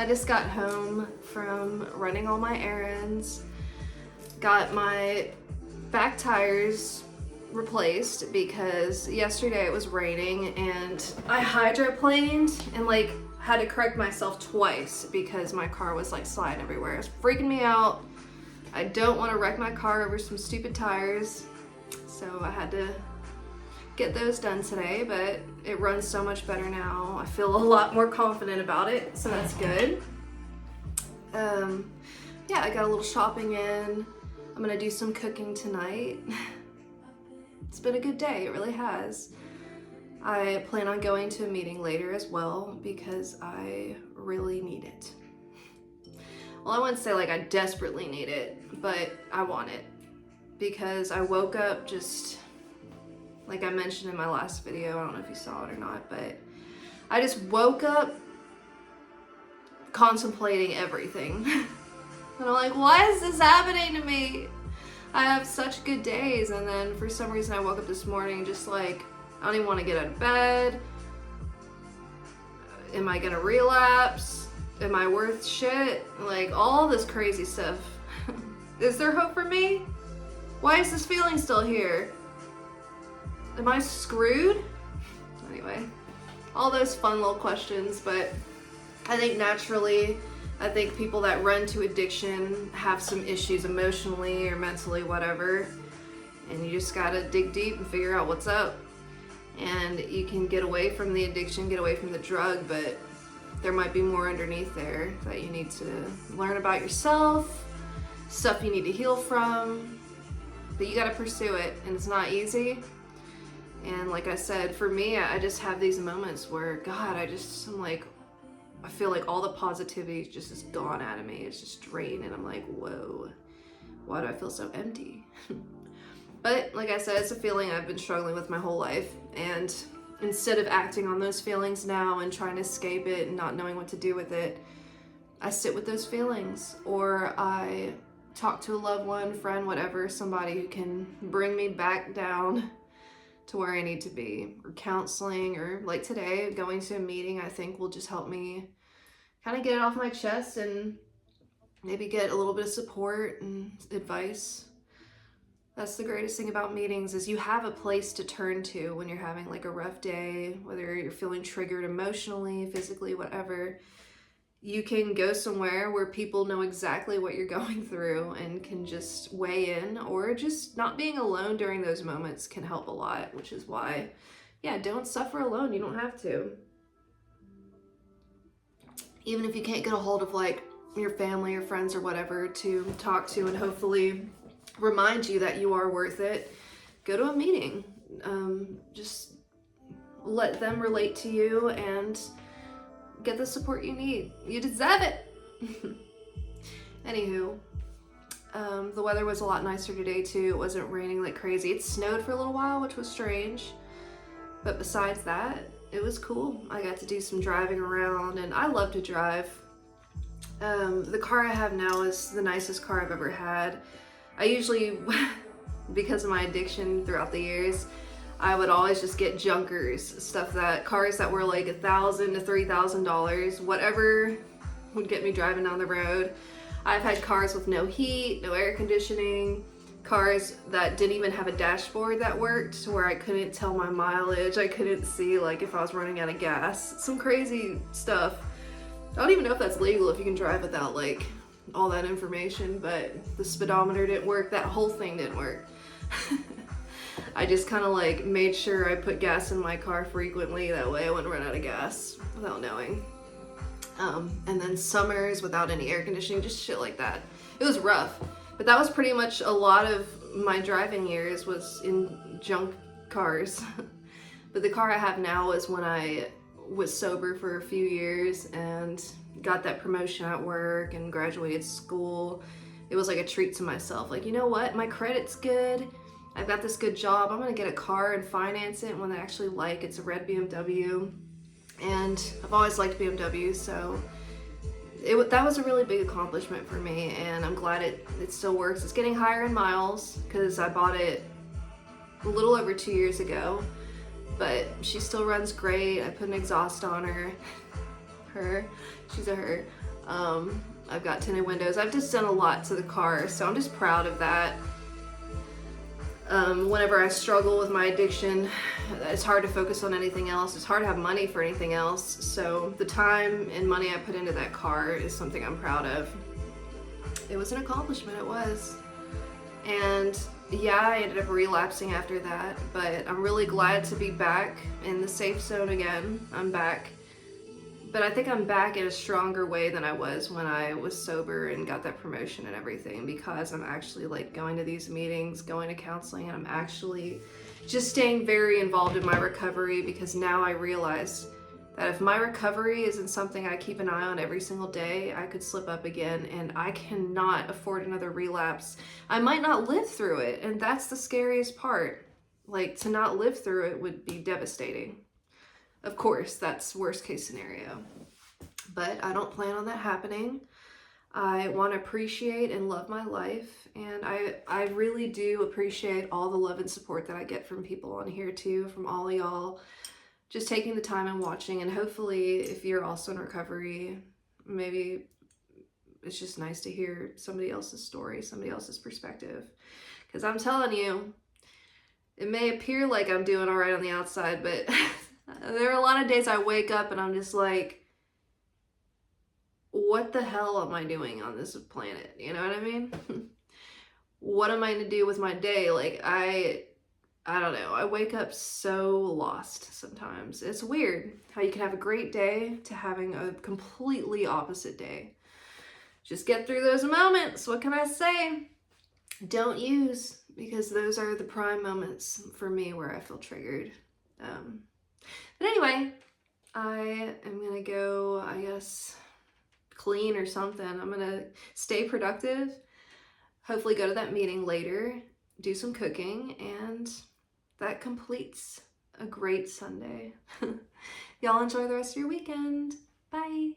I just got home from running all my errands, got my back tires replaced because yesterday it was raining and I hydroplaned and like had to correct myself twice because my car was like sliding everywhere. It was freaking me out. I don't want to wreck my car over some stupid tires, so I had to get those done today, but it runs so much better now. I feel a lot more confident about it, so that's good. Yeah, I got a little shopping in. I'm gonna do some cooking tonight. It's been a good day, it really has. I plan on going to a meeting later as well because I really need it. Well, I wouldn't say like I desperately need it, but I want it because I woke up just, like I mentioned in my last video, I don't know if you saw it or not, but I just woke up contemplating everything. And I'm like, why is this happening to me? I have such good days, and then for some reason I woke up this morning just like, I don't even want to get out of bed. Am I gonna relapse? Am I worth shit? Like all this crazy stuff. Is there hope for me? Why is this feeling still here? Am I screwed? Anyway, all those fun little questions, but I think naturally, I think people that run to addiction have some issues emotionally or mentally, whatever, and you just gotta dig deep and figure out what's up. And you can get away from the addiction, get away from the drug, but there might be more underneath there that you need to learn about yourself, stuff you need to heal from, but you gotta pursue it, and it's not easy. And like I said, for me, I just have these moments where, God, I'm like, I feel like all the positivity just is gone out of me. It's just drained, and I'm like, whoa, why do I feel so empty? But like I said, it's a feeling I've been struggling with my whole life, and instead of acting on those feelings now and trying to escape it and not knowing what to do with it, I sit with those feelings, or I talk to a loved one, friend, whatever, somebody who can bring me back down to where I need to be, or counseling, or like today, going to a meeting, I think will just help me kind of get it off my chest and maybe get a little bit of support and advice. That's the greatest thing about meetings, is you have a place to turn to when you're having like a rough day, whether you're feeling triggered emotionally, physically, whatever. You can go somewhere where people know exactly what you're going through and can just weigh in, or just not being alone during those moments can help a lot, which is why, yeah, don't suffer alone. You don't have to. Even if you can't get a hold of like your family or friends or whatever to talk to and hopefully remind you that you are worth it, go to a meeting. Just let them relate to you and get the support you need. You deserve it. Anywho, the weather was a lot nicer today too. It wasn't raining like crazy. It snowed for a little while, which was strange. But besides that, it was cool. I got to do some driving around, and I love to drive. The car I have now is the nicest car I've ever had. I usually, because of my addiction throughout the years, I would always just get junkers, cars that were like $1,000 to $3,000, whatever would get me driving down the road. I've had cars with no heat, no air conditioning, cars that didn't even have a dashboard that worked, to where I couldn't tell my mileage. I couldn't see like if I was running out of gas. Some crazy stuff. I don't even know if that's legal, if you can drive without like all that information, but the speedometer didn't work. That whole thing didn't work. I just kind of like made sure I put gas in my car frequently, that way I wouldn't run out of gas without knowing. And then summers without any air conditioning, just shit like that. It was rough, but that was pretty much a lot of my driving years was in junk cars. But the car I have now is when I was sober for a few years and got that promotion at work and graduated school. It was like a treat to myself. Like, you know what? My credit's good. I've got this good job. I'm gonna get a car and finance it, one that I actually like. It's a red BMW. And I've always liked BMW, so that was a really big accomplishment for me, and I'm glad it still works. It's getting higher in miles because I bought it a little over 2 years ago, but she still runs great. I put an exhaust on her. She's a her. I've got tinted windows. I've just done a lot to the car, so I'm just proud of that. Whenever I struggle with my addiction, it's hard to focus on anything else. It's hard to have money for anything else. So the time and money I put into that car is something I'm proud of. It was an accomplishment, it was. And yeah, I ended up relapsing after that, but I'm really glad to be back in the safe zone again. I'm back. But I think I'm back in a stronger way than I was when I was sober and got that promotion and everything, because I'm actually like going to these meetings, going to counseling, and I'm actually just staying very involved in my recovery, because now I realize that if my recovery isn't something I keep an eye on every single day, I could slip up again, and I cannot afford another relapse. I might not live through it, and that's the scariest part. Like, to not live through it would be devastating. Of course, that's worst case scenario, but I don't plan on that happening. I want to appreciate and love my life, and I really do appreciate all the love and support that I get from people on here too, from all of y'all, just taking the time and watching. And hopefully, if you're also in recovery, maybe it's just nice to hear somebody else's story, somebody else's perspective, because I'm telling you, it may appear like I'm doing all right on the outside, but there are a lot of days I wake up and I'm just like, what the hell am I doing on this planet? You know what I mean? What am I going to do with my day? Like, I don't know. I wake up so lost sometimes. It's weird how you can have a great day to having a completely opposite day. Just get through those moments. What can I say? Don't use, because those are the prime moments for me where I feel triggered. But anyway, I am gonna go, I guess, clean or something. I'm gonna stay productive, hopefully go to that meeting later, do some cooking, and that completes a great Sunday. Y'all enjoy the rest of your weekend. Bye.